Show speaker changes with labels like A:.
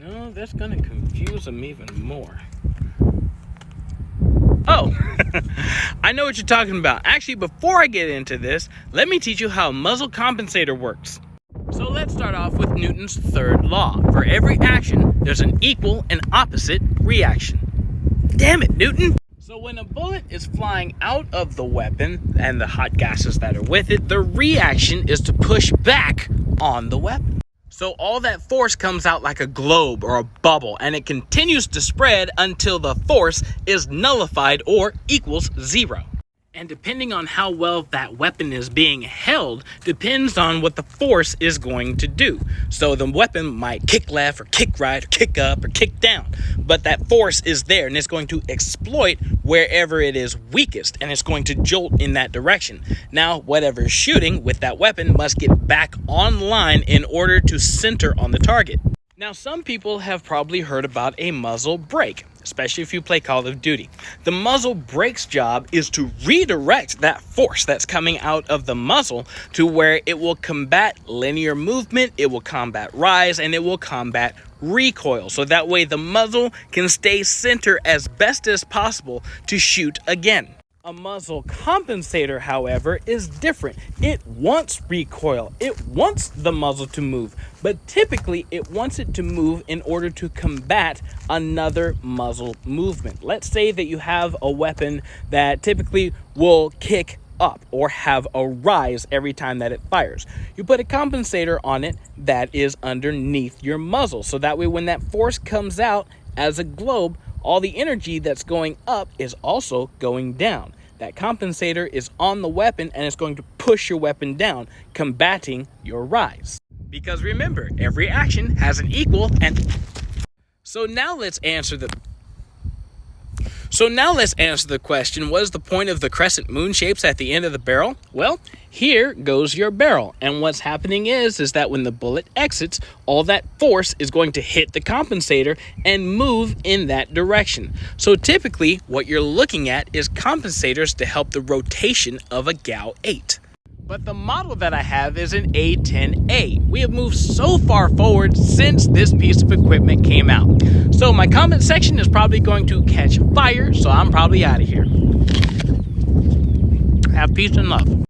A: No, that's going to confuse them even more. Oh, I know what you're talking about. Actually, before I get into this, let me teach you how a muzzle compensator works. So let's start off with Newton's third law. For every action, there's an equal and opposite reaction. Damn it, Newton! So when a bullet is flying out of the weapon and the hot gases that are with it, the reaction is to push back on the weapon. So all that force comes out like a globe or a bubble, and it continues to spread until the force is nullified or equals zero. And depending on how well that weapon is being held depends on what the force is going to do. So the weapon might kick left or kick right or kick up or kick down, but that force is there and it's going to exploit wherever it is weakest, and it's going to jolt in that direction. Now, whatever is shooting with that weapon must get back online in order to center on the target. Now, some people have probably heard about a muzzle brake, especially if you play Call of Duty. The muzzle brake's job is to redirect that force that's coming out of the muzzle to where it will combat linear movement, it will combat rise, and it will combat recoil. So that way the muzzle can stay center as best as possible to shoot again. A muzzle compensator, however, is different. It wants recoil. It wants the muzzle to move, but typically it wants it to move in order to combat another muzzle movement. Let's say that you have a weapon that typically will kick up or have a rise every time that it fires. You put a compensator on it that is underneath your muzzle, so that way when that force comes out as a globe, all the energy that's going up is also going down. That compensator is on the weapon and it's going to push your weapon down, combating your rise. Because remember, every action has an equal and... So now let's answer the question, what is the point of the crescent moon shapes at the end of the barrel? Well, here goes your barrel. And what's happening is that when the bullet exits, all that force is going to hit the compensator and move in that direction. So typically, what you're looking at is compensators to help the rotation of a GAU 8. But the model that I have is an A10A. We have moved so far forward since this piece of equipment came out. So my comment section is probably going to catch fire, so I'm probably out of here. Have peace and love.